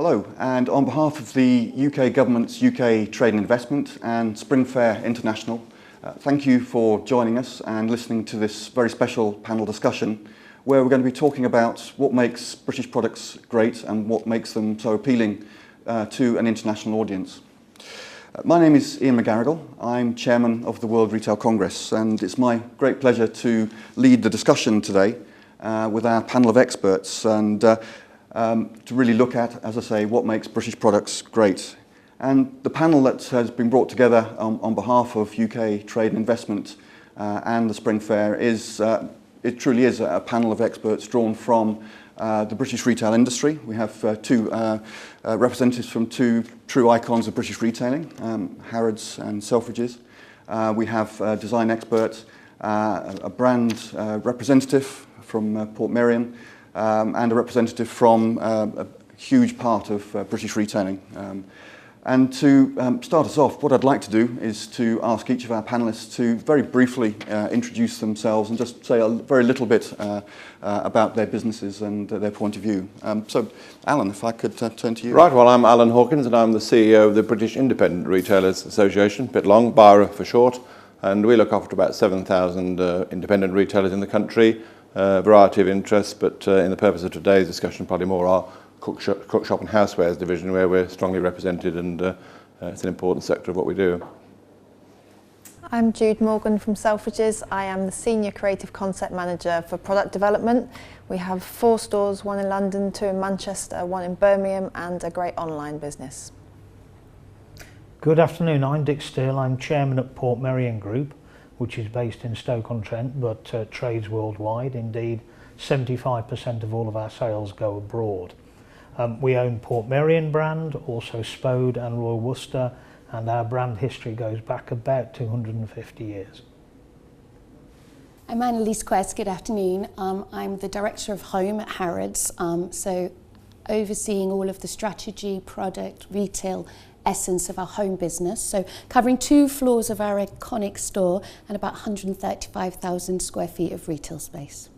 Hello, and on behalf of the UK Government's UK Trade and Investment and Spring Fair International, thank you for joining us and listening to this very special panel discussion where we're going to be talking about what makes British products great and what makes them so appealing to an international audience. My name is Ian McGarrigle. I'm Chairman of the World Retail Congress, and it's my great pleasure to lead the discussion today with our panel of experts and to really look at, as I say, what makes British products great. And the panel that has been brought together on behalf of UK Trade and Investment and the Spring Fair it truly is a panel of experts drawn from the British retail industry. We have two representatives from two true icons of British retailing, Harrods and Selfridges. We have a design expert, a brand representative from Portmeirion, and a representative from a huge part of British retailing. And to start us off, what I'd like to do is to ask each of our panellists to very briefly introduce themselves and just say a very little bit about their businesses and their point of view. So, Alan, if I could turn to you. Right, well, I'm Alan Hawkins and I'm the CEO of the British Independent Retailers Association, a bit long, BIRA for short, and we look after about 7,000 independent retailers in the country. A variety of interests, but in the purpose of today's discussion, probably more our cookshop and housewares division, where we're strongly represented, and it's an important sector of what we do. I'm Jude Morgan from Selfridges. I am the Senior Creative Concept Manager for Product Development. We have 4 stores, 1 in London, 2 in Manchester, 1 in Birmingham, and a great online business. Good afternoon, I'm Dick Steele. I'm Chairman at Portmeirion Group, which is based in Stoke-on-Trent but trades worldwide. Indeed, 75% of all of our sales go abroad. We own Portmeirion brand, also Spode and Royal Worcester, and our brand history goes back about 250 years. I'm Annalise. Good afternoon. I'm the Director of Home at Harrods, so overseeing all of the strategy, product, retail, essence of our home business, so covering 2 floors of our iconic store and about 135,000 square feet of retail space.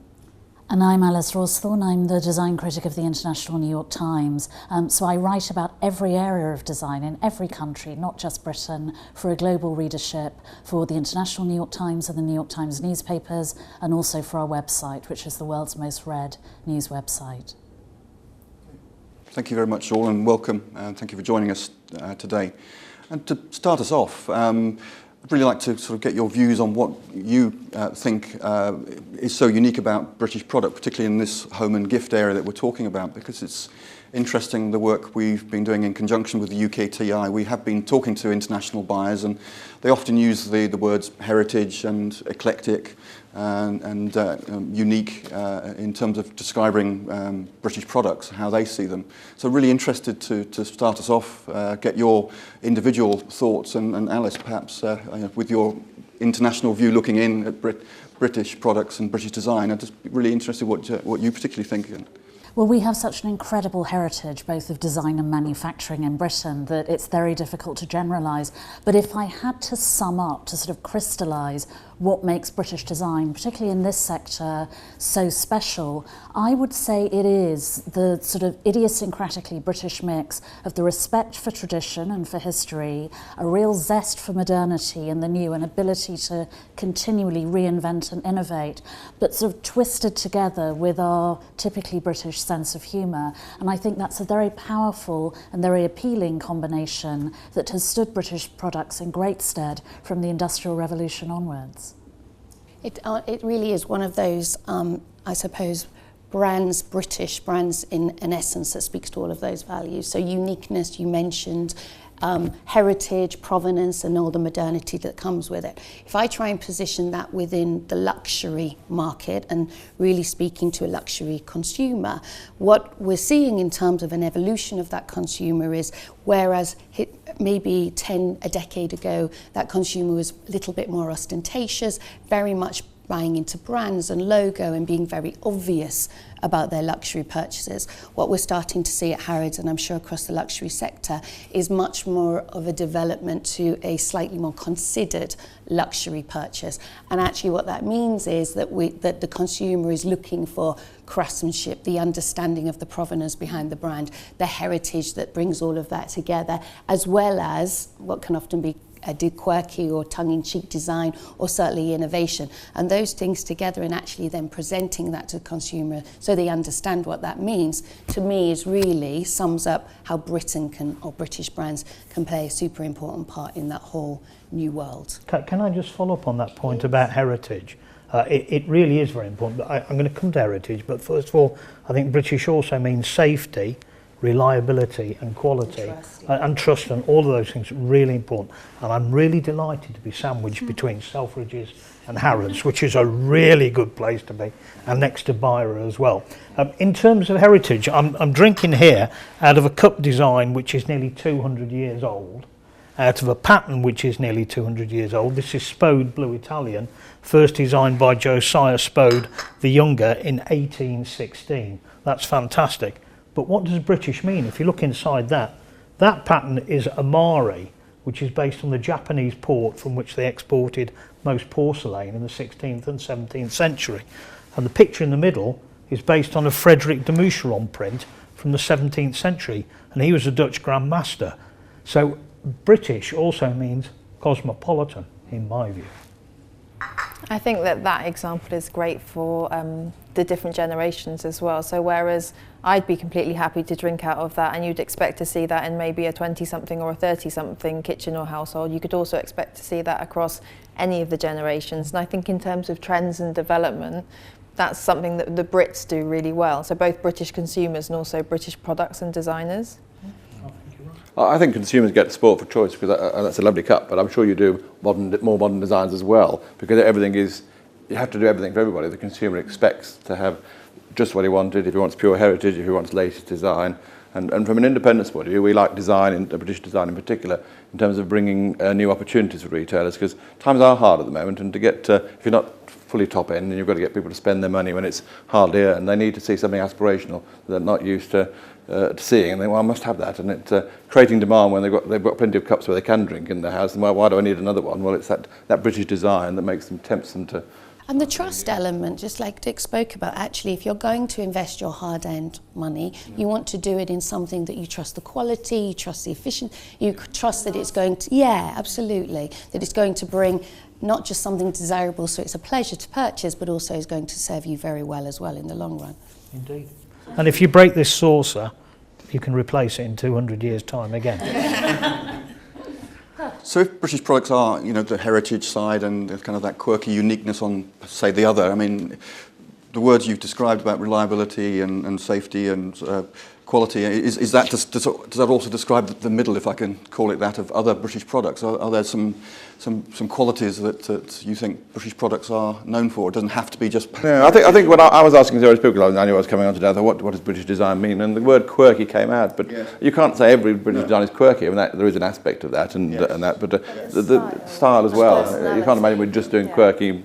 And I'm Alice Rawsthorn. I'm the design critic of the International New York Times. So I write about every area of design in every country, not just Britain, for a global readership for the International New York Times and the New York Times newspapers, and also for our website, which is the world's most read news website. Thank you very much all, and welcome, and thank you for joining us today. And to start us off, I'd really like to sort of get your views on what you think is so unique about British product, particularly in this home and gift area that we're talking about, because it's interesting the work we've been doing in conjunction with the UKTI. We have been talking to international buyers, and they often use the words heritage and eclectic and unique in terms of describing British products, how they see them. So really interested to start us off, get your individual thoughts, and Alice, perhaps with your international view looking in at British products and British design. I'm just really interested what you particularly think. Well, we have such an incredible heritage, both of design and manufacturing in Britain, that it's very difficult to generalise. But if I had to sum up, to sort of crystallise what makes British design, particularly in this sector, so special, I would say it is the sort of idiosyncratically British mix of the respect for tradition and for history, a real zest for modernity and the new, an ability to continually reinvent and innovate, but sort of twisted together with our typically British sense of humour. And I think that's a very powerful and very appealing combination that has stood British products in great stead from the Industrial Revolution onwards. It really is one of those, I suppose, brands, British brands in essence, that speaks to all of those values. So uniqueness, you mentioned, heritage, provenance, and all the modernity that comes with it. If I try and position that within the luxury market and really speaking to a luxury consumer, what we're seeing in terms of an evolution of that consumer is, whereas maybe a decade ago, that consumer was a little bit more ostentatious, very much buying into brands and logo and being very obvious about their luxury purchases. What we're starting to see at Harrods, and I'm sure across the luxury sector, is much more of a development to a slightly more considered luxury purchase. And actually what that means is that that the consumer is looking for craftsmanship, the understanding of the provenance behind the brand, the heritage that brings all of that together, as well as what can often be a quirky or tongue-in-cheek design, or certainly innovation, and those things together, and actually then presenting that to the consumer so they understand what that means, to me is really sums up how Britain can, or British brands can play a super important part in that whole new world. Can I just follow up on that point about heritage? It really is very important, but I'm going to come to heritage, but first of all, I think British also means safety, reliability and quality and trust, and all of those things are really important. And I'm really delighted to be sandwiched between Selfridges and Harrods, which is a really good place to be, and next to Byra as well. In terms of heritage, I'm drinking here out of a cup design which is nearly 200 years old, out of a pattern which is nearly 200 years old. This is Spode Blue Italian, first designed by Josiah Spode the Younger in 1816. That's fantastic. But what does British mean? If you look inside that pattern is Amari, which is based on the Japanese port from which they exported most porcelain in the 16th and 17th century. And the picture in the middle is based on a Frederick de Moucheron print from the 17th century, and he was a Dutch Grand Master. So British also means cosmopolitan, in my view. I think that example is great for the different generations as well. So whereas I'd be completely happy to drink out of that, and you'd expect to see that in maybe a 20-something or a 30-something kitchen or household, you could also expect to see that across any of the generations. And I think in terms of trends and development, that's something that the Brits do really well. So both British consumers and also British products and designers. I think consumers get sport for choice, because that's a lovely cup, but I'm sure you do more modern designs as well, because everything is, you have to do everything for everybody. The consumer expects to have just what he wanted, if he wants pure heritage, if he wants latest design. And from an independence point of view, we like design, British design in particular, in terms of bringing new opportunities for retailers, because times are hard at the moment, and to get, if you're not fully top end, and you've got to get people to spend their money when it's hardly earned, they need to see something aspirational that they're not used to seeing, and they, well, I must have that, and it's creating demand when they've got plenty of cups where they can drink in their house, and why do I need another one? Well, it's that British design that makes them, tempts them to. And the trust element, just like Dick spoke about, actually, if you're going to invest your hard-earned money, you want to do it in something that you trust the quality, you trust the efficiency, you trust that it's going to, yeah, absolutely, that it's going to bring not just something desirable so it's a pleasure to purchase, but also is going to serve you very well as well in the long run. Indeed. And if you break this saucer, you can replace it in 200 years' time again. So if British products are, the heritage side and kind of that quirky uniqueness on, say, the other, I mean, the words you've described about reliability and safety and quality, does that also describe the middle, if I can call it that, of other British products? Are there some qualities that you think British products are known for? It doesn't have to be just... Yeah, I think when I was asking various people, I knew I was coming on today, I thought, what does British design mean? And the word quirky came out, but yes. You can't say every British design is quirky. I mean, there is an aspect of that, and that, but the style as well. You can't imagine we're just doing quirky,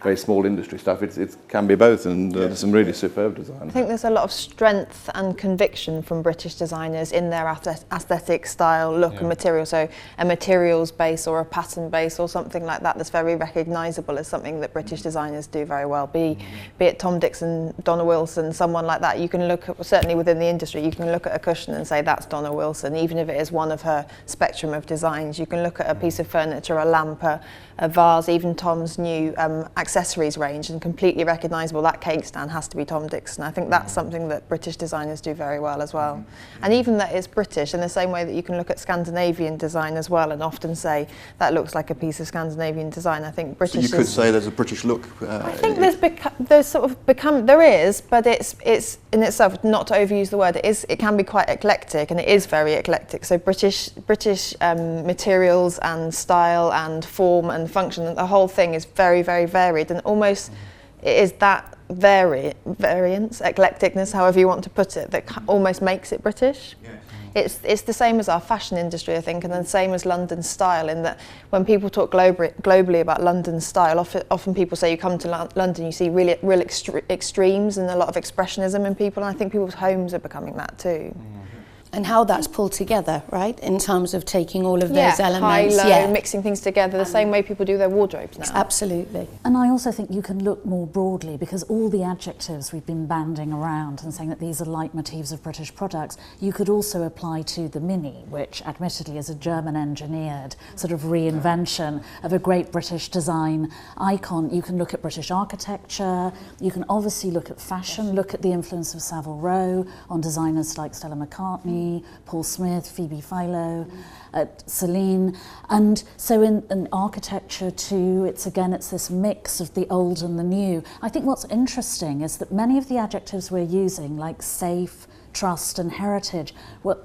very small industry stuff. It can be both, and there's some really superb design. I think there's a lot of strength and conviction from British designers in their aesthetic, style, look and material. So a materials base or a pattern base or something like that that's very recognisable as something that British designers do very well. Be it Tom Dixon, Donna Wilson, someone like that. You can look at, certainly within the industry, you can look at a cushion and say that's Donna Wilson, even if it is one of her spectrum of designs. You can look at a piece of furniture, a lamp, a vase, even Tom's new accessories range, and completely recognisable. That cake stand has to be Tom Dixon. I think that's something that British designers do very well as well. And even that is British in the same way that you can look at Scandinavian design as well and often say that looks like a piece of Scandinavian design. I think British. So you could say there's a British look. I think there's sort of become, there is, but it's in itself, not to overuse the word, it can be quite eclectic, and it is very eclectic. So British materials and style and form and function, the whole thing is very, very varied, and almost it is that variance, eclecticness, however you want to put it, that almost makes it British. It's the same as our fashion industry, I think, and then same as London style, in that when people talk globally about London style, often people say you come to London, you see real extremes and a lot of expressionism in people, and I think people's homes are becoming that too. And how that's pulled together, right, in terms of taking all of those elements. High, low, mixing things together, the same way people do their wardrobes now. Absolutely. And I also think you can look more broadly, because all the adjectives we've been banding around and saying that these are leitmotifs of British products, you could also apply to the Mini, which admittedly is a German-engineered sort of reinvention of a great British design icon. You can look at British architecture, you can obviously look at fashion, look at the influence of Savile Row on designers like Stella McCartney, Paul Smith, Phoebe Philo, Celine. And so in architecture too, it's this mix of the old and the new. I think what's interesting is that many of the adjectives we're using, like safe, trust and heritage, were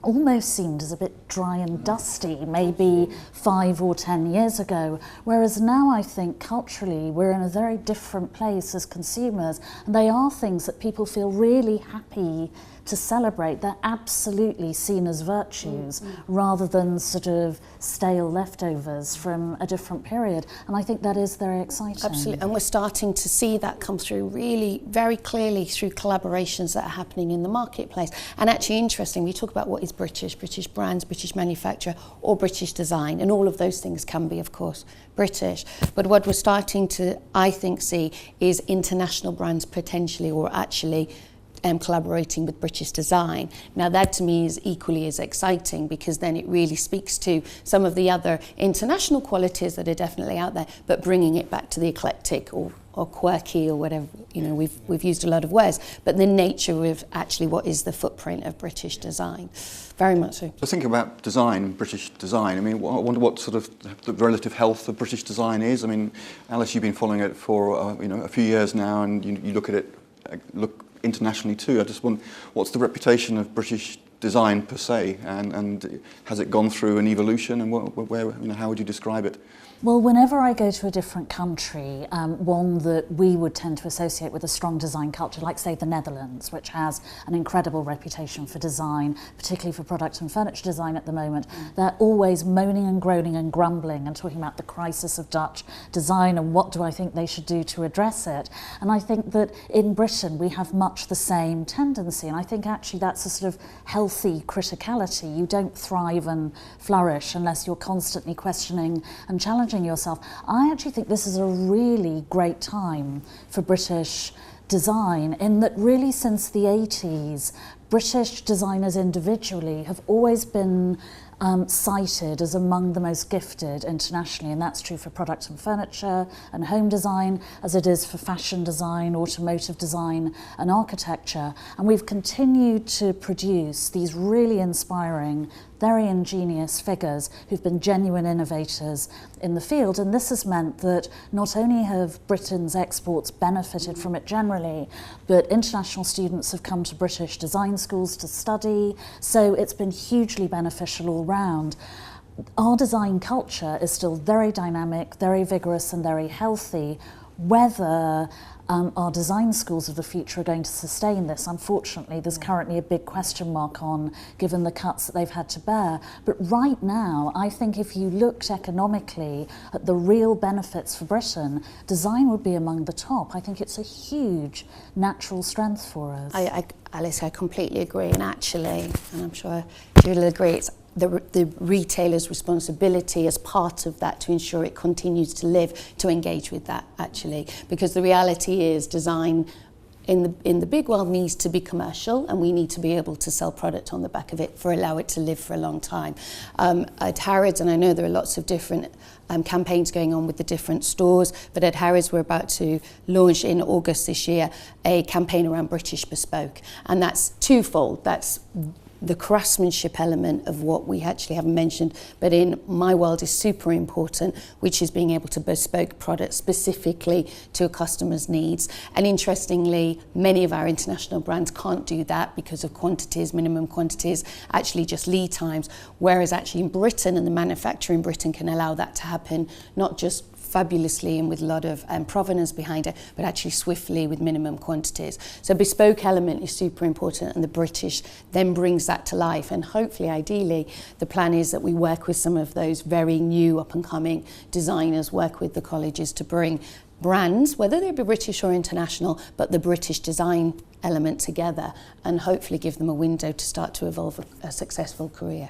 almost seemed as a bit dry and dusty maybe 5 or 10 years ago, whereas now I think culturally we're in a very different place as consumers, and they are things that people feel really happy to celebrate. They're absolutely seen as virtues rather than sort of stale leftovers from a different period, and I think that is very exciting. Absolutely, and we're starting to see that come through really very clearly through collaborations that are happening in the marketplace. And actually interesting, we talk about what is British brands, British manufacturer or British design, and all of those things can be of course British, but what we're starting to, I think, see is international brands potentially or actually collaborating with British design. Now that to me is equally as exciting, because then it really speaks to some of the other international qualities that are definitely out there, but bringing it back to the eclectic or quirky or whatever, you know, we've used a lot of words, but the nature of actually what is the footprint of British design. Very much so. So thinking about design, British design, I mean, I wonder what sort of the relative health of British design is. I mean, Alice, you've been following it for a few years now, and you look at it, look internationally too. I just wonder, what's the reputation of British design per se, and has it gone through an evolution, and where, how would you describe it? Well, whenever I go to a different country, one that we would tend to associate with a strong design culture, like say the Netherlands, which has an incredible reputation for design, particularly for product and furniture design at the moment, they're always moaning and groaning and grumbling and talking about the crisis of Dutch design and what do I think they should do to address it. And I think that in Britain we have much the same tendency, and I think actually that's a sort of healthy criticality. You don't thrive and flourish unless you're constantly questioning and challenging yourself. I actually think this is a really great time for British design, in that really since the 80s, British designers individually have always been cited as among the most gifted internationally, and that's true for product and furniture and home design as it is for fashion design, automotive design and architecture. And we've continued to produce these really inspiring, very ingenious figures who've been genuine innovators in the field, and this has meant that not only have Britain's exports benefited from it generally, but international students have come to British design schools to study, so it's been hugely beneficial all round. Our design culture is still very dynamic, very vigorous and very healthy. Whether our design schools of the future are going to sustain this, unfortunately, there's currently a big question mark on, given the cuts that they've had to bear. But right now, I think if you looked economically at the real benefits for Britain, design would be among the top. I think it's a huge natural strength for us. Alice, I completely agree, and actually, and I'm sure Jude will agree, it's the retailer's responsibility as part of that to ensure it continues to live, to engage with that actually, because the reality is design in the big world needs to be commercial, and we need to be able to sell product on the back of it for allow it to live for a long time. At Harrods, and I know there are lots of different campaigns going on with the different stores, but at Harrods we're about to launch in August this year a campaign around British bespoke, and that's twofold. That's the craftsmanship element of what we actually haven't mentioned, but in my world is super important, which is being able to bespoke products specifically to a customer's needs. And interestingly, many of our international brands can't do that because of quantities, minimum quantities, actually just lead times, whereas actually in Britain, and the manufacturer in Britain can allow that to happen, not just fabulously and with a lot of provenance behind it, but actually swiftly with minimum quantities. So bespoke element is super important, and the British then brings that to life. And hopefully, ideally, the plan is that we work with some of those very new up-and-coming designers, work with the colleges to bring brands, whether they be British or international, but the British design element together, and hopefully give them a window to start to evolve a successful career.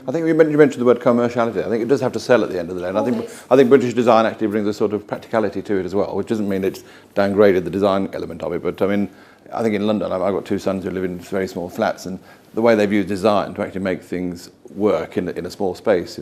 I think you mentioned the word commerciality. I think it does have to sell at the end of the day. And I think British design actually brings a sort of practicality to it as well, which doesn't mean it's downgraded the design element of it. But I mean, I think in London, I've got 2 sons who live in very small flats, and the way they've used design to actually make things work in a small space,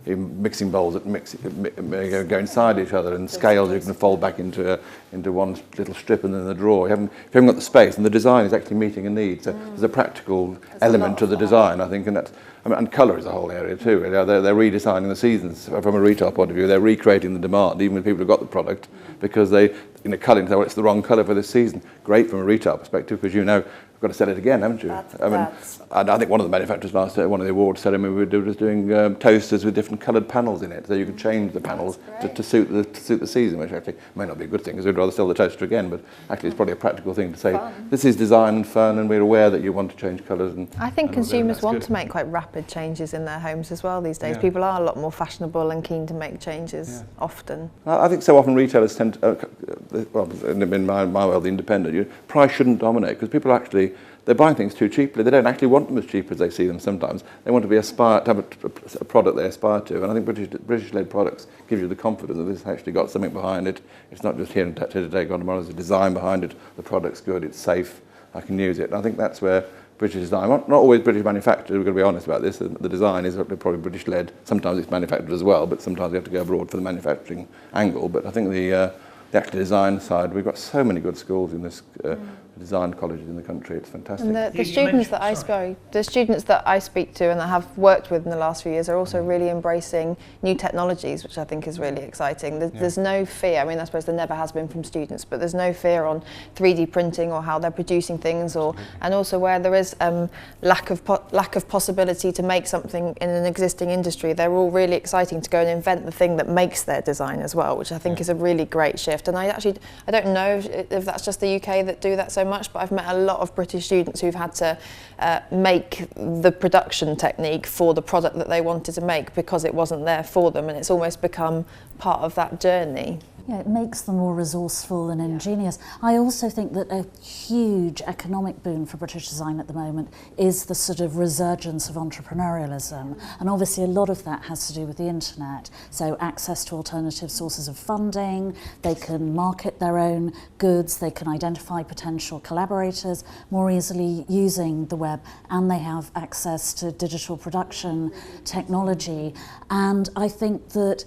mixing bowls that go inside each other, and scales you can fold back into one little strip and then the drawer. If you haven't got the space, and the design is actually meeting a need. So there's a practical element to the design, I think, and colour is a whole area too. They're redesigning the seasons from a retail point of view. They're recreating the demand, even with people who've got the product, because they, colour, well, it's the wrong colour for this season. Great from a retail perspective, because you've got to sell it again, haven't you? I think one of the manufacturers last year, one of the awards ceremony we did was doing toasters with different coloured panels in it, so you could change the panels to suit the season, which actually may not be a good thing, because we'd rather sell the toaster again, but actually it's probably a practical thing to say, this is design and fun, and we're aware that you want to change colours. I think consumers want to make quite rapid changes in their homes as well these days. People are a lot more fashionable and keen to make changes often. I think so often retailers tend to, in my world, the independent, price shouldn't dominate, because people actually, they're buying things too cheaply. They don't actually want them as cheap as they see them sometimes. They want to have a product they aspire to. And I think British-led products give you the confidence that this actually got something behind it. It's not just here today, gone tomorrow. There's a design behind it. The product's good. It's safe. I can use it. And I think that's where British design, not always British manufactured, we've got to be honest about this. The design is probably British-led. Sometimes it's manufactured as well, but sometimes you have to go abroad for the manufacturing angle. But I think the actual design side, we've got so many good schools in this design colleges in the country. It's fantastic. And the students that I speak to and that have worked with in the last few years are also really embracing new technologies, which I think is really exciting. There's no fear. I mean, I suppose there never has been from students, but there's no fear on 3D printing or how they're producing things, and also where there is lack of possibility to make something in an existing industry. They're all really exciting to go and invent the thing that makes their design as well, which I think is a really great shift. And I don't know if that's just the UK that do that so much, but I've met a lot of British students who've had to make the production technique for the product that they wanted to make because it wasn't there for them, and it's almost become part of that journey. Yeah, it makes them more resourceful and ingenious. I also think that a huge economic boon for British design at the moment is the sort of resurgence of entrepreneurialism. And obviously a lot of that has to do with the internet. So access to alternative sources of funding, they can market their own goods, they can identify potential collaborators more easily using the web, and they have access to digital production technology. And I think that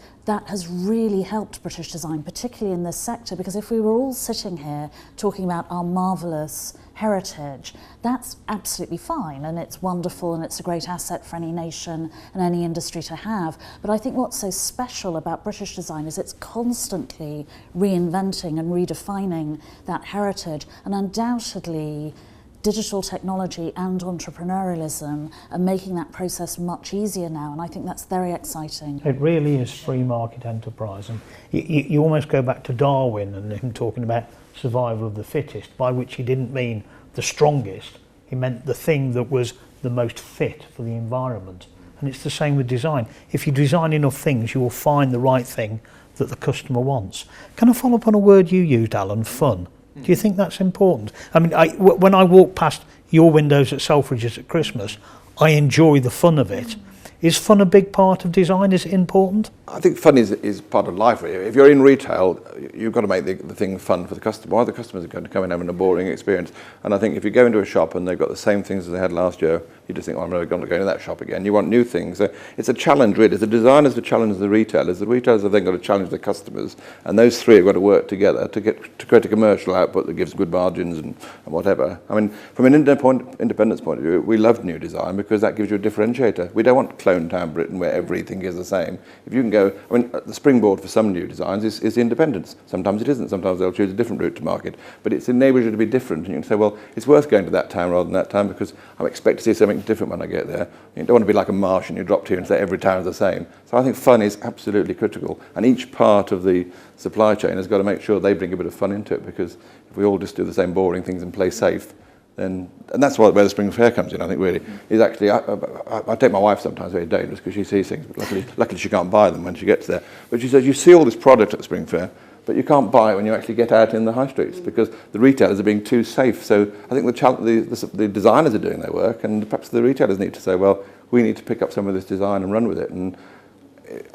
has really helped British design, particularly in this sector, because if we were all sitting here talking about our marvellous heritage, that's absolutely fine, and it's wonderful, and it's a great asset for any nation and any industry to have. But I think what's so special about British design is it's constantly reinventing and redefining that heritage, and undoubtedly digital technology and entrepreneurialism are making that process much easier now, and I think that's very exciting. It really is free market enterprise, and you almost go back to Darwin and him talking about survival of the fittest, by which he didn't mean the strongest, he meant the thing that was the most fit for the environment. And it's the same with design. If you design enough things, you will find the right thing that the customer wants. Can I follow up on a word you used, Alan, fun? Do you think that's important? I mean, when I walk past your windows at Selfridges at Christmas, I enjoy the fun of it. Is fun a big part of design? Is it important? I think fun is part of life. Really. If you're in retail, you've got to make the thing fun for the customer. Why the customers are going to come and having a boring experience. And I think if you go into a shop and they've got the same things as they had last year, you just think, oh, I'm never going to go into that shop again. You want new things. So it's a challenge, really. The designers to challenge the retailers. The retailers have then got to challenge the customers. And those three have got to work together to create a commercial output that gives good margins and whatever. I mean, from an independence point of view, we love new design because that gives you a differentiator. We don't want clone Stone Town, Britain, where everything is the same. If you can go, I mean, the springboard for some new designs is independence. Sometimes it isn't. Sometimes they'll choose a different route to market. But it enables you to be different. And you can say, well, it's worth going to that town rather than that town because I expect to see something different when I get there. You don't want to be like a Martian. You dropped here and say every town is the same. So I think fun is absolutely critical. And each part of the supply chain has got to make sure they bring a bit of fun into it, because if we all just do the same boring things and play safe, then, and that's where the spring fair comes in, I think, really, is actually, I take my wife sometimes very dangerous because she sees things, but luckily she can't buy them when she gets there. But she says, you see all this product at the spring fair, but you can't buy it when you actually get out in the high streets because the retailers are being too safe. So I think the designers are doing their work, and perhaps the retailers need to say, well, we need to pick up some of this design and run with it. And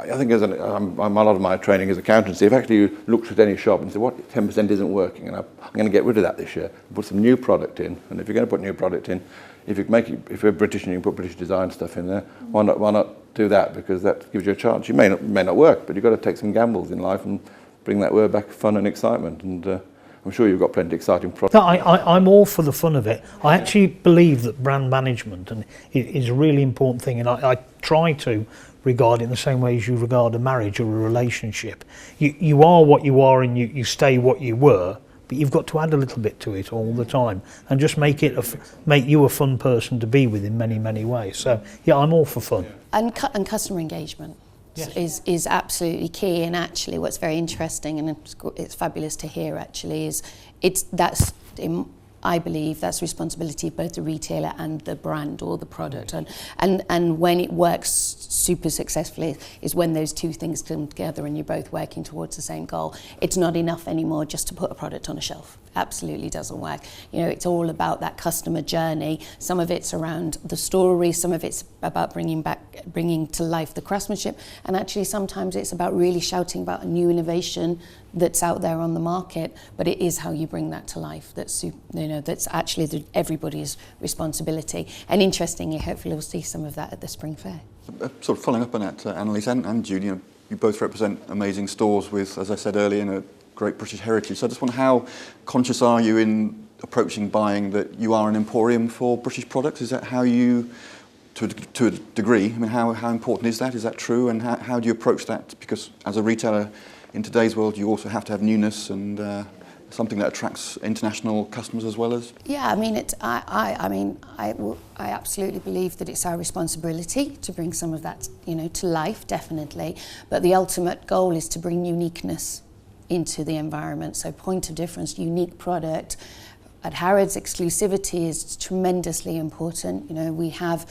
I think a lot of my training is accountancy. If actually you looked at any shop and said, what 10% isn't working, and I'm going to get rid of that this year, and put some new product in. And if you're going to put new product in, if you're British and you can put British design stuff in there, why not do that? Because that gives you a chance. You may not work, but you've got to take some gambles in life and bring that word back, fun and excitement. And I'm sure you've got plenty of exciting products. No, I'm all for the fun of it. I actually believe that brand management is a really important thing, and I try to regard it in the same way as you regard a marriage or a relationship. You are what you are, and you stay what you were, but you've got to add a little bit to it all the time and just make you a fun person to be with in many, many ways. So yeah, I'm all for fun. And customer engagement. Yes. is absolutely key, and actually what's very interesting, and it's fabulous to hear actually, is I believe that's responsibility of both the retailer and the brand or the product, and when it works super successfully is when those two things come together and you're both working towards the same goal. It's not enough anymore just to put a product on a shelf. Absolutely doesn't work. You know, it's all about that customer journey. Some of it's around the story, some of it's about bringing to life the craftsmanship, and actually sometimes it's about really shouting about a new innovation that's out there on the market, but it is how you bring that to life that's actually everybody's responsibility. And interestingly, hopefully we'll see some of that at the Spring Fair. Sort of following up on that, Annalise and Jude, you both represent amazing stores with, as I said earlier, great British heritage. So I just wonder, how conscious are you in approaching buying that you are an emporium for British products? Is that how you, to a degree, I mean, how important is that? Is that true? And how do you approach that? Because as a retailer in today's world, you also have to have newness and something that attracts international customers as well as. Yeah, I mean, I absolutely believe that it's our responsibility to bring some of that, to life, definitely. But the ultimate goal is to bring uniqueness into the environment. So point of difference, unique product. At Harrods, exclusivity is tremendously important. We have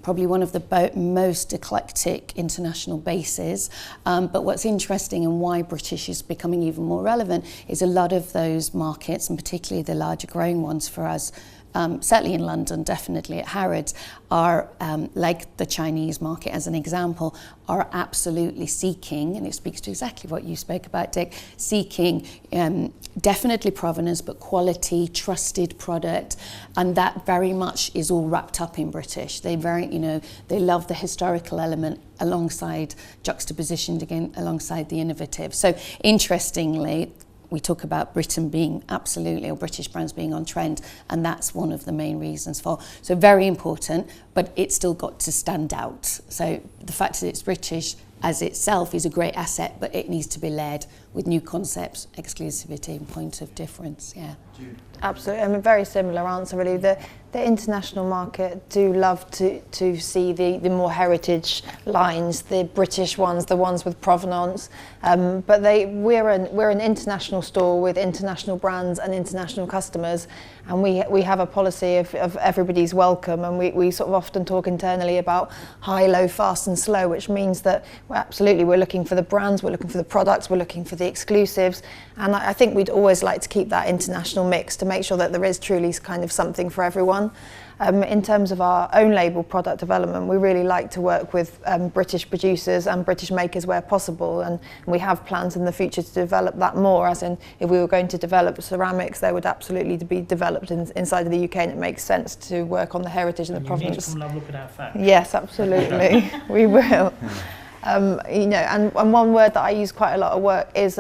probably one of the most eclectic international bases. But what's interesting and why British is becoming even more relevant is a lot of those markets, and particularly the larger growing ones for us, certainly in London, definitely at Harrods, are like the Chinese market as an example, are absolutely seeking, and it speaks to exactly what you spoke about, Dick, seeking definitely provenance, but quality, trusted product, and that very much is all wrapped up in British. They they love the historical element alongside, juxtapositioned again alongside the innovative. So interestingly, we talk about Britain being absolutely, or British brands being on trend, and that's one of the main reasons for. So very important, but it's still got to stand out. So the fact that it's British as itself is a great asset, but it needs to be led with new concepts, exclusivity and point of difference, yeah. Absolutely, I mean, very similar answer really. The international market do love to see the more heritage lines, the British ones, the ones with provenance. But we're an international store with international brands and international customers, and we have a policy of everybody's welcome, and we sort of often talk internally about high, low, fast and slow, which means that we're looking for the brands, we're looking for the products, we're looking for the exclusives, and I think we'd always like to keep that international mix to make sure that there is truly kind of something for everyone. In terms of our own label product development, we really like to work with British producers and British makers where possible, and we have plans in the future to develop that more, as in if we were going to develop ceramics, they would absolutely be developed inside of the UK, and it makes sense to work on the heritage and the provenance. You need to come and have a look at our factory. Yes, absolutely. We will. You know, and one word that I use quite a lot of work is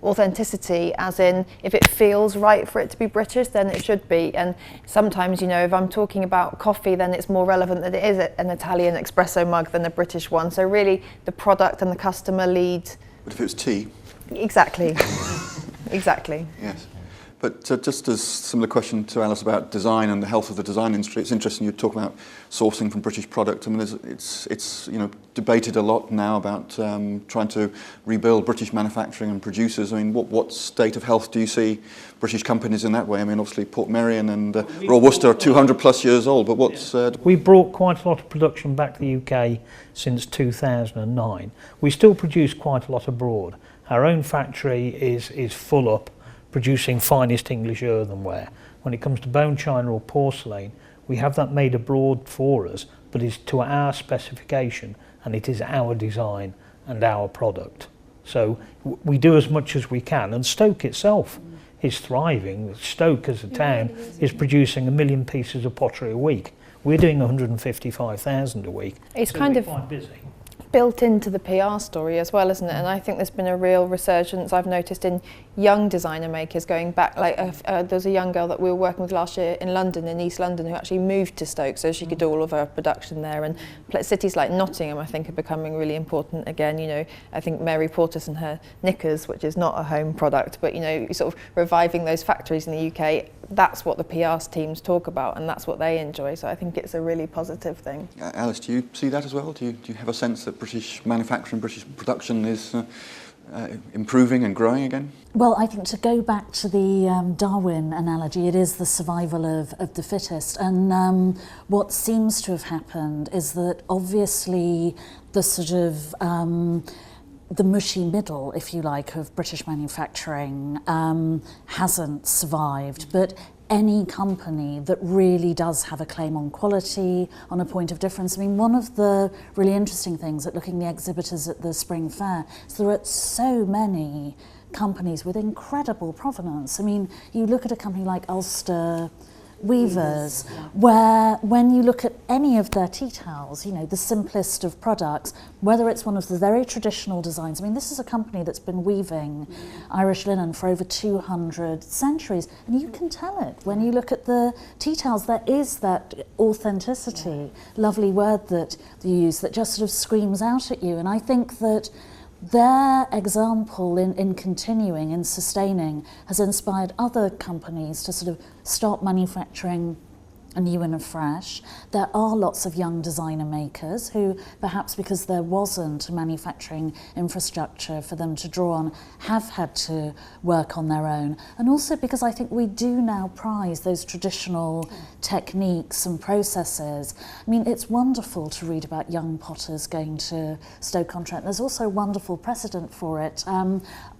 authenticity, as in if it feels right for it to be British, then it should be. And sometimes, you know, if I'm talking about coffee, then it's more relevant that it is an Italian espresso mug than a British one. So really the product and the customer lead. But if it was tea? Exactly. Exactly. Yes. But just as similar question to Alice about design and the health of the design industry, it's interesting you talk about sourcing from British product. I mean, it's you know, debated a lot now about trying to rebuild British manufacturing and producers. I mean, what state of health do you see British companies in that way? I mean, obviously Portmeirion and Rawsthorn are 200 plus years old, but what's... We brought quite a lot of production back to the UK since 2009. We still produce quite a lot abroad. Our own factory is full up, producing finest English earthenware. When it comes to bone china or porcelain, we have that made abroad for us, but it's to our specification and it is our design and our product. So we do as much as we can, and Stoke itself is thriving. Stoke as a town is producing 1 million pieces of pottery a week. We're doing 155,000 a week. It's so kind we're of quite busy. Built into the PR story as well, isn't it? And I think there's been a real resurgence I've noticed in young designer makers going back. Like there's a young girl that we were working with last year in London, in East London, who actually moved to Stoke so she could do all of her production there. And cities like Nottingham, I think, are becoming really important again. You know, I think Mary Portas and her knickers, which is not a home product, but you know, sort of reviving those factories in the UK. That's what the PR teams talk about, and that's what they enjoy. So I think it's a really positive thing. Alice, do you see that as well? Do you have a sense that British manufacturing, British production is improving and growing again? Well, I think to go back to the Darwin analogy, it is the survival of the fittest. And what seems to have happened is that obviously the sort of the mushy middle, if you like, of British manufacturing hasn't survived. But any company that really does have a claim on quality, on a point of difference. I mean, one of the really interesting things at looking at the exhibitors at the Spring Fair is there are so many companies with incredible provenance. I mean, you look at a company like Ulster Weavers, where when you look at any of their tea towels, you know, the simplest of products, whether it's one of the very traditional designs. I mean, this is a company that's been weaving Irish linen for over 200 centuries, and you can tell it when you look at the tea towels. There is that authenticity, lovely word that you use, that just sort of screams out at you. And I think that their example in continuing, in sustaining, has inspired other companies to sort of start manufacturing anew and afresh. There are lots of young designer makers who, perhaps because there wasn't a manufacturing infrastructure for them to draw on, have had to work on their own. And also because I think we do now prize those traditional techniques and processes. I mean, it's wonderful to read about young potters going to Stoke-on-Trent. There's also a wonderful precedent for it.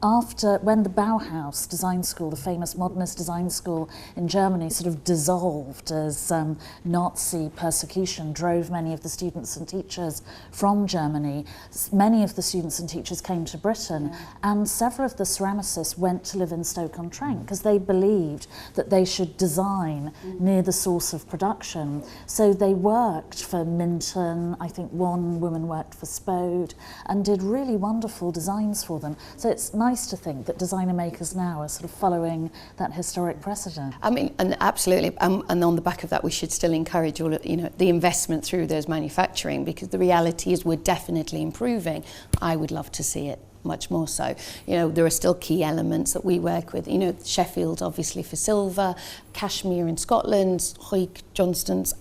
After, when the Bauhaus design school, the famous modernist design school in Germany, sort of dissolved as Nazi persecution drove many of the students and teachers from Germany. Many of the students and teachers came to Britain, and several of the ceramicists went to live in Stoke-on-Trent because they believed that they should design near the source of production. So they worked for Minton, I think one woman worked for Spode, and did really wonderful designs for them. So it's nice to think that designer makers now are sort of following that historic precedent. I mean, and absolutely, and on the back of that, we should still encourage all of, you know, the investment through those manufacturing, because the reality is we're definitely improving. I would love to see it much more so. You know, there are still key elements that we work with. You know, Sheffield, obviously, for silver, Cashmere in Scotland, Hoyk, Johnston's,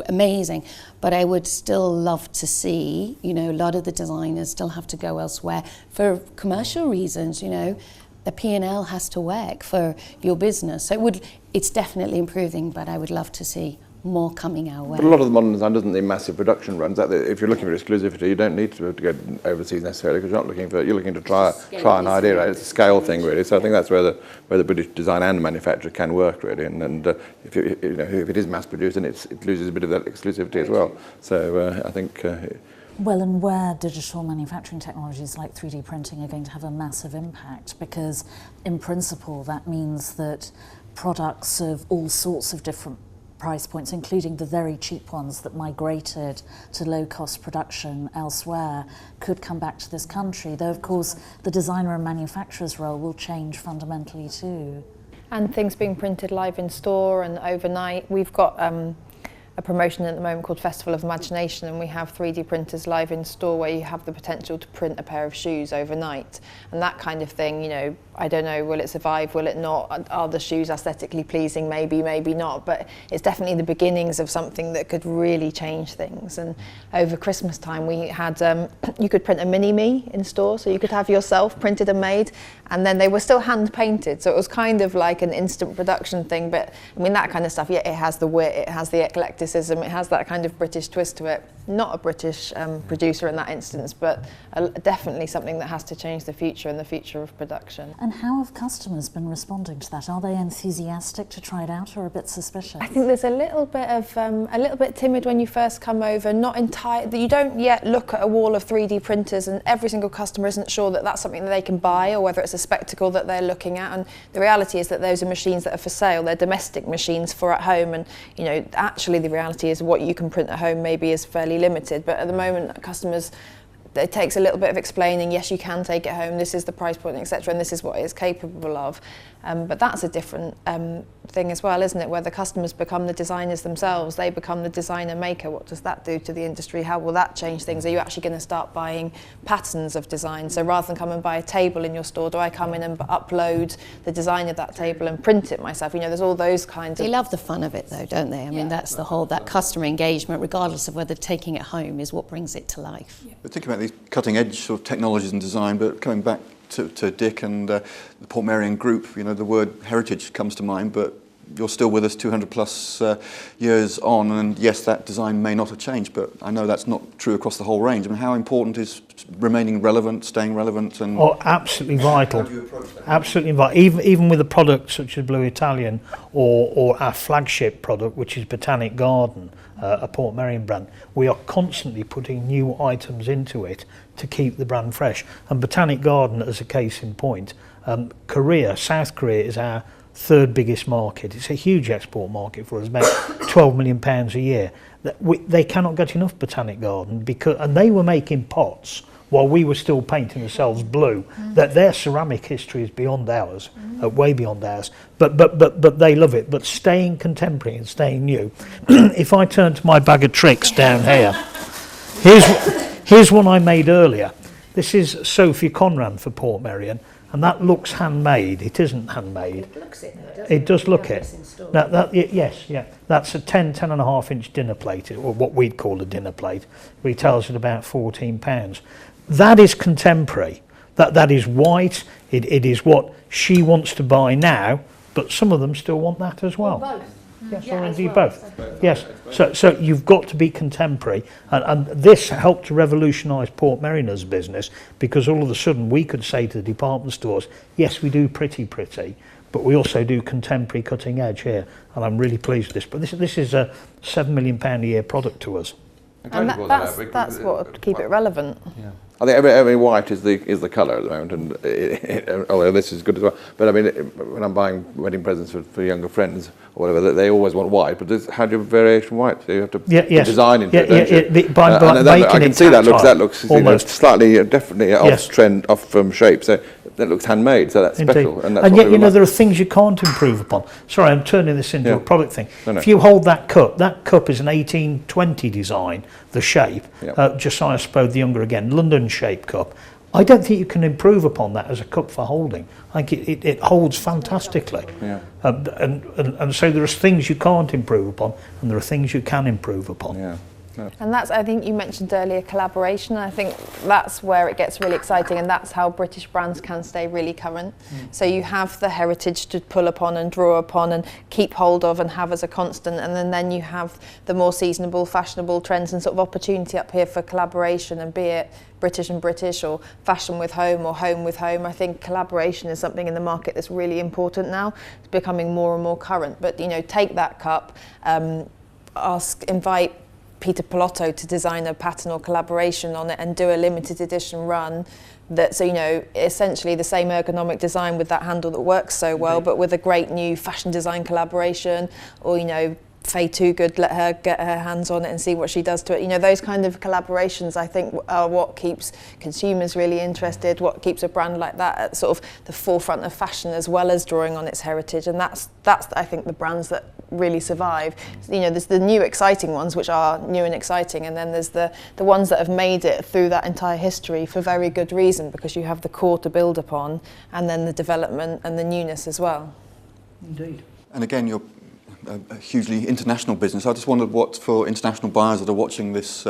amazing. But I would still love to see, you know, a lot of the designers still have to go elsewhere for commercial reasons, you know. The P&L has to work for your business. So it's definitely improving, but I would love to see more coming our way. But a lot of the modern design doesn't need massive production runs. If you're looking for exclusivity, you don't need to go overseas necessarily, because you're looking to try an idea. Right? It's a scale thing really. So I think that's where the British design and manufacture can work really. And if it is mass produced, then it loses a bit of that exclusivity as well. So I think. Well, and where digital manufacturing technologies like 3D printing are going to have a massive impact, because in principle that means that products of all sorts of different price points, including the very cheap ones that migrated to low-cost production elsewhere, could come back to this country, though of course the designer and manufacturer's role will change fundamentally too. And things being printed live in store and overnight. We've got a promotion at the moment called Festival of Imagination, and we have 3D printers live in store where you have the potential to print a pair of shoes overnight. And that kind of thing, you know, I don't know, will it survive, will it not? Are the shoes aesthetically pleasing? Maybe, maybe not. But it's definitely the beginnings of something that could really change things. And over Christmas time, we had, you could print a mini-me in store, so you could have yourself printed and made, and then they were still hand painted. So it was kind of like an instant production thing. But I mean, that kind of stuff, yeah, it has the wit, it has the eclecticism, it has that kind of British twist to it. Not a British producer in that instance, but definitely something that has to change the future and the future of production. And how have customers been responding to that? Are they enthusiastic to try it out, or a bit suspicious? I think there's a little bit timid when you first come over. Not entirely. You don't yet look at a wall of 3D printers, and every single customer isn't sure that that's something that they can buy, or whether it's a spectacle that they're looking at. And the reality is that those are machines that are for sale. They're domestic machines for at home, and you know, actually the reality is what you can print at home maybe is fairly limited. But at the moment, customers, it takes a little bit of explaining. Yes, you can take it home. This is the price point, etc., and this is what it is capable of. But that's a different thing as well, isn't it? Where the customers become the designers themselves. They become the designer maker. What does that do to the industry? How will that change things? Are you actually going to start buying patterns of design? So rather than come and buy a table in your store, do I come in and upload the design of that table and print it myself? You know, there's all those kinds of... They love the fun of it though, don't they? I mean, that's the whole, that customer engagement, regardless of whether taking it home is what brings it to life. We're thinking about these cutting edge sort of technologies and design, but coming back to Dick and the Portmeirion group, you know, the word heritage comes to mind, but you're still with us 200 plus years on, and yes, that design may not have changed, but I know that's not true across the whole range. I mean, how important is remaining relevant, staying relevant? And absolutely vital. How do you approach that? Absolutely vital. Even with a product such as Blue Italian, or our flagship product, which is Botanic Garden, a Portmeirion brand, we are constantly putting new items into it to keep the brand fresh. And Botanic Garden, as a case in point, Korea, South Korea is our third biggest market. It's a huge export market for us, about £12 million a year. They cannot get enough Botanic Garden, and they were making pots while we were still painting ourselves blue. That their ceramic history is beyond ours, way beyond ours. But they love it. But staying contemporary and staying new. If I turn to my bag of tricks down here, here's one I made earlier. This is Sophie Conran for Portmeirion, and that looks handmade. It isn't handmade. It looks it though, doesn't it? It does look it. Yes, yeah. That's a 10.5 inch dinner plate, or what we'd call a dinner plate. Retails at about £14. That is contemporary. That is white. It is what she wants to buy now, but some of them still want that as well. Both. Yes, Yeah, or as indeed well. both. Yes, so you've got to be contemporary, and this helped to revolutionise Portmeirion's business, because all of a sudden we could say to the department stores, yes, we do pretty, but we also do contemporary cutting edge here, and I'm really pleased with this. But this is a £7 million a year product to us. And that's what would keep it relevant. Yeah. I think every white is the colour at the moment, and although this is good as well. But I mean, when I'm buying wedding presents for younger friends or whatever, they always want white. But how do you variation white? So you have to put design into it. I can see that looks almost slightly, definitely off trend, off from shape. So that looks handmade. So that's special. And yet, you know, there are things you can't improve upon. Sorry, I'm turning this into a product thing. No. If you hold that cup is an 1820 design. The shape, Josiah Spode the Younger again, London shape cup. I don't think you can improve upon that as a cup for holding. I think it holds fantastically. Yeah. And so there are things you can't improve upon, and there are things you can improve upon. Yeah. And that's, I think you mentioned earlier, collaboration. I think that's where it gets really exciting, and that's how British brands can stay really current. So you have the heritage to pull upon and draw upon and keep hold of and have as a constant, and then you have the more seasonable, fashionable trends and sort of opportunity up here for collaboration, and be it British and British or fashion with home or home with home. I think collaboration is something in the market that's really important now. It's becoming more and more current. But, you know, take that cup, invite Peter Pilotto to design a pattern or collaboration on it and do a limited edition run that's, you know, essentially the same ergonomic design with that handle that works so well, but with a great new fashion design collaboration, or, you know, Faye Toogood, let her get her hands on it and see what she does to it. You know, those kind of collaborations, I think, are what keeps consumers really interested, what keeps a brand like that at sort of the forefront of fashion, as well as drawing on its heritage. And that's I think, the brands that really survive. You know, there's the new exciting ones, which are new and exciting, and then there's the ones that have made it through that entire history for very good reason, because you have the core to build upon, and then the development and the newness as well. Indeed. And again, you're a hugely international business. I just wondered, what, for international buyers that are watching this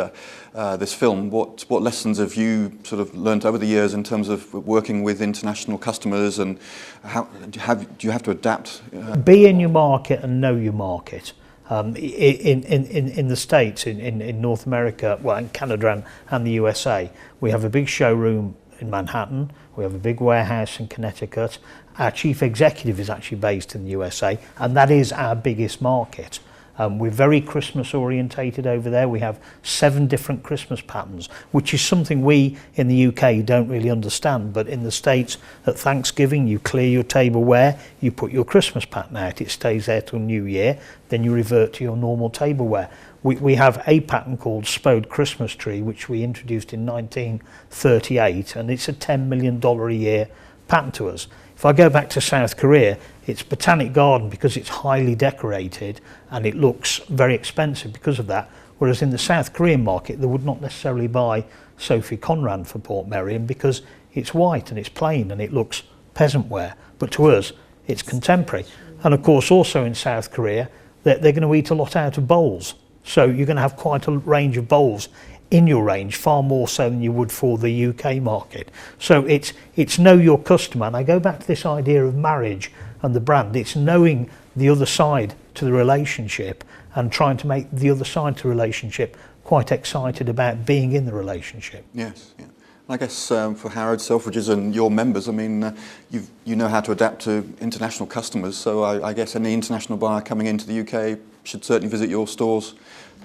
this film, what lessons have you sort of learnt over the years in terms of working with international customers, and how do you have to adapt? Be in your market and know your market. In the States, in North America, well, in Canada and the USA, we have a big showroom in Manhattan. We have a big warehouse in Connecticut. Our chief executive is actually based in the USA, and that is our biggest market. We're very Christmas orientated over there. We have 7 different Christmas patterns, which is something we in the UK don't really understand. But in the States, at Thanksgiving, you clear your tableware, you put your Christmas pattern out, it stays there till New Year, then you revert to your normal tableware. We have a pattern called Spode Christmas Tree, which we introduced in 1938, and it's a $10 million a year pattern to us. If I go back to South Korea, it's Botanic Garden because it's highly decorated and it looks very expensive because of that. Whereas in the South Korean market, they would not necessarily buy Sophie Conran for Portmeirion because it's white and it's plain and it looks peasant wear. But to us, it's contemporary. And of course, also in South Korea, they're going to eat a lot out of bowls. So you're going to have quite a range of bowls in your range, far more so than you would for the UK market. So it's know your customer. And I go back to this idea of marriage and the brand. It's knowing the other side to the relationship and trying to make the other side to the relationship quite excited about being in the relationship. Yes, yeah. I guess for Harrods, Selfridges and your members, I mean, you know how to adapt to international customers, so I guess any international buyer coming into the UK should certainly visit your stores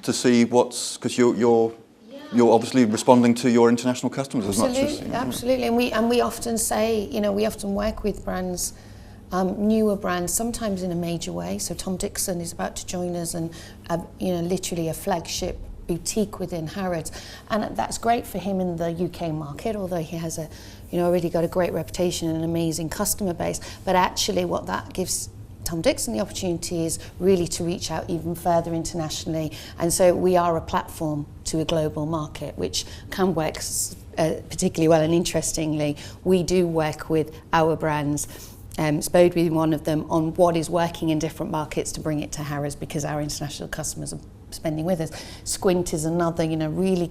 to see because you're obviously responding to your international customers as much as... Absolutely, and we often say, you know, we often work with brands, newer brands, sometimes in a major way. So Tom Dixon is about to join us, and you know, literally a flagship boutique within Harrods, and that's great for him in the UK market, although he has already got a great reputation and an amazing customer base. But actually what that gives Tom Dixon the opportunity is really to reach out even further internationally, and so we are a platform to a global market, which can work particularly well. And interestingly, we do work with our brands, Spode being one of them, on what is working in different markets to bring it to Harrods, because our international customers are spending with us. Squint is another, really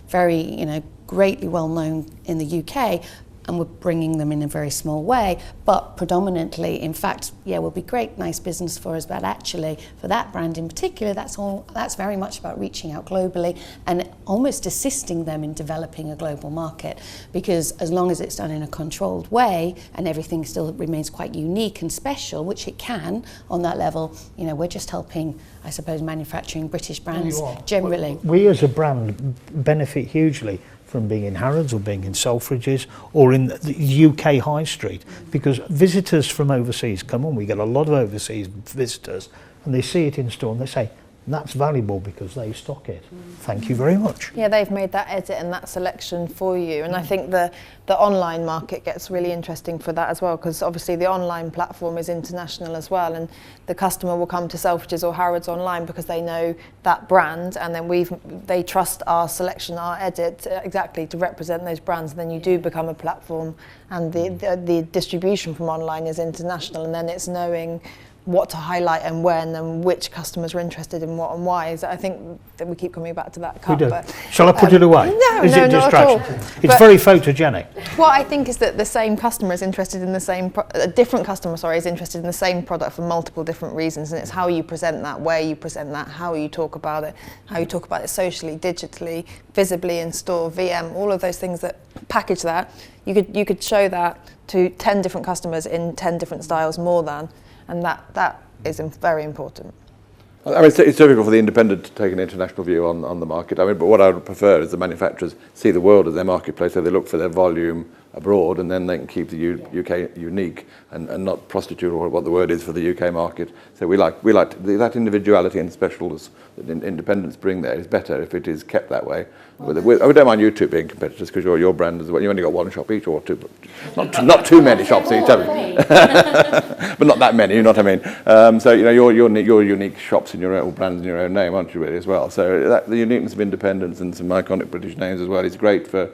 very, greatly well known in the UK, and we're bringing them in a very small way, but predominantly, in fact, will be great, nice business for us, but actually for that brand in particular, that's very much about reaching out globally and almost assisting them in developing a global market, because as long as it's done in a controlled way and everything still remains quite unique and special, which it can on that level, we're just helping, I suppose, manufacturing British brands generally. We as a brand benefit hugely from being in Harrods or being in Selfridges or in the UK High Street, because visitors from overseas come on. We get a lot of overseas visitors and they see it in store and they say, that's valuable because they stock it. Thank you very much. Yeah, they've made that edit and that selection for you. And I think the online market gets really interesting for that as well, because obviously the online platform is international as well, and the customer will come to Selfridges or Harrods online because they know that brand, and then they trust our selection, our edit, exactly to represent those brands. And then you do become a platform, and the distribution from online is international, and then it's knowing what to highlight and when, and which customers are interested in what and why. So I think that we keep coming back to that cup. We do. Shall I put it away? No, is it not at all. It's very photogenic. What I think is that the same customer is interested in the same, a different customer, is interested in the same product for multiple different reasons, and it's how you present that, where you present that, how you talk about it, socially, digitally, visibly in store, VM, all of those things that package that. You could show that to 10 different customers in 10 different styles more than. And that is very important. I mean, it's difficult for the independent to take an international view on the market. I mean, but what I would prefer is the manufacturers see the world as their marketplace, so they look for their volume abroad, and then they can keep the UK unique and not prostitute, or what the word is, for the UK market. So we like that individuality and specials that independents bring there is better if it is kept that way. I don't mind you two being competitors, because your brand as well. You only got one shop each, or two, not too many shops each, have you? But not that many, you know what I mean? So you're unique shops in your own brands in your own name, aren't you, really, as well? So the uniqueness of independence and some iconic British names as well is great for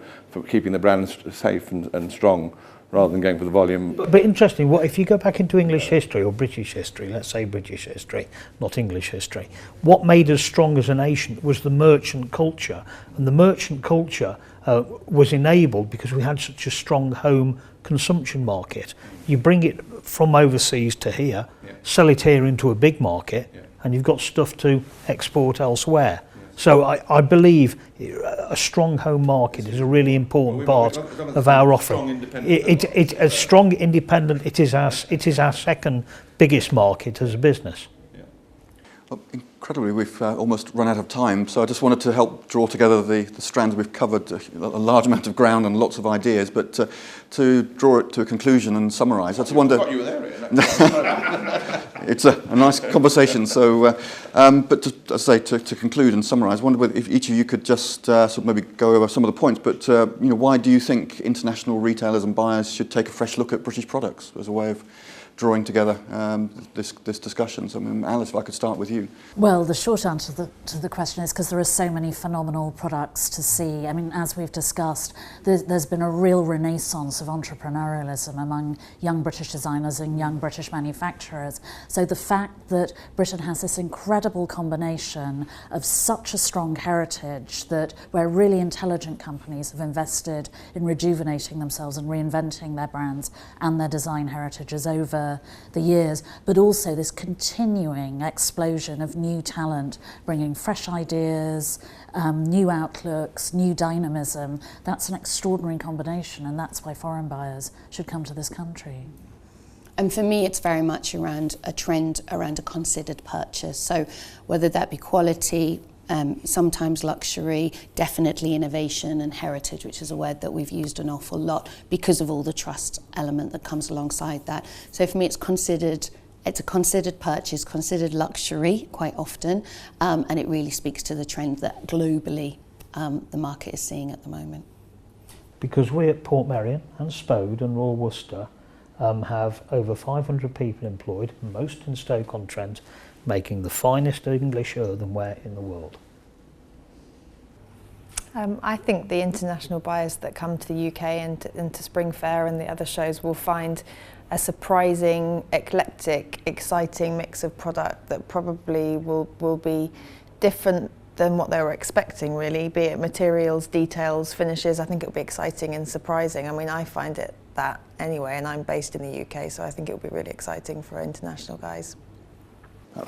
keeping the brands safe and strong, rather than going for the volume. But interesting, what if you go back into English history or British history, let's say British history, not English history, what made us strong as a nation was the merchant culture. And the merchant culture was enabled because we had such a strong home consumption market. You bring it from overseas to here, sell it here into a big market, and you've got stuff to export elsewhere. So I believe a strong home market is a really important part of our offering. A strong independent. It is our second biggest market as a business. Well, incredibly, we've almost run out of time, so I just wanted to help draw together the strands. We've covered a large amount of ground and lots of ideas, but to draw it to a conclusion and summarise, I just wonder. You were there, it's a nice conversation. So, but as I say, to conclude and summarise, I wonder if each of you could just sort of maybe go over some of the points. But why do you think international retailers and buyers should take a fresh look at British products as a way of drawing together this discussion? So, I mean, Alice, if I could start with you. Well, the short answer to the question is because there are so many phenomenal products to see. I mean, as we've discussed, there's been a real renaissance of entrepreneurialism among young British designers and young British manufacturers. So the fact that Britain has this incredible combination of such a strong heritage, that where really intelligent companies have invested in rejuvenating themselves and reinventing their brands and their design heritages over the years, but also this continuing explosion of new talent, bringing fresh ideas, new outlooks, new dynamism. That's an extraordinary combination, and that's why foreign buyers should come to this country. And for me, it's very much around a trend around a considered purchase. So whether that be quality, sometimes luxury, definitely innovation and heritage, which is a word that we've used an awful lot because of all the trust element that comes alongside that. So for me, it's a considered purchase, considered luxury quite often, and it really speaks to the trend that globally the market is seeing at the moment. Because we at Portmeirion and Spode and Royal Worcester have over 500 people employed, most in Stoke-on-Trent, making the finest English earthenware in the world. I think the international buyers that come to the UK and to Spring Fair and the other shows will find a surprising, eclectic, exciting mix of product that probably will be different than what they were expecting, really, be it materials, details, finishes. I think it'll be exciting and surprising. I mean, I find it that anyway, and I'm based in the UK, so I think it'll be really exciting for international guys.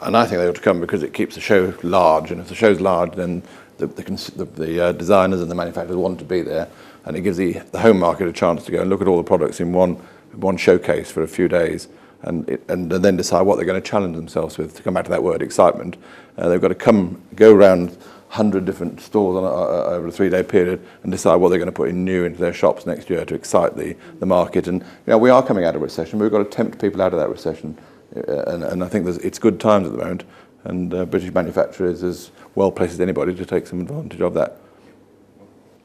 And I think they ought to come because it keeps the show large, and if the show's large, then the designers and the manufacturers want to be there, and it gives the home market a chance to go and look at all the products in one showcase for a few days, and then decide what they're going to challenge themselves with. To come back to that word, excitement, they've got to go around 100 different stores over a 3-day period and decide what they're going to put in new into their shops next year to excite the market. And we are coming out of a recession, but we've got to tempt people out of that recession. And I think it's good times at the moment, and British manufacturers is as well placed as anybody to take some advantage of that.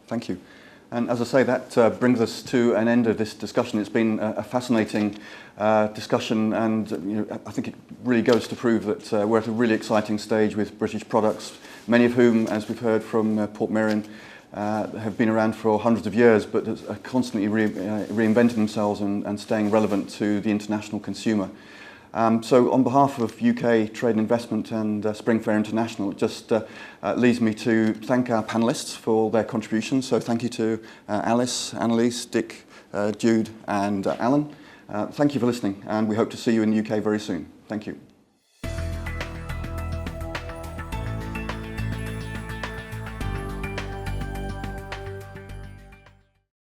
Thank you. And as I say, that brings us to an end of this discussion. It's been a fascinating discussion, and I think it really goes to prove that we're at a really exciting stage with British products, many of whom, as we've heard from Portmeirion, have been around for hundreds of years, but are constantly reinventing themselves and staying relevant to the international consumer. So on behalf of UK Trade and Investment and Spring Fair International, it just leaves me to thank our panellists for their contributions. So thank you to Alice, Annalise, Dick, Jude and Alan. Thank you for listening, and we hope to see you in the UK very soon. Thank you.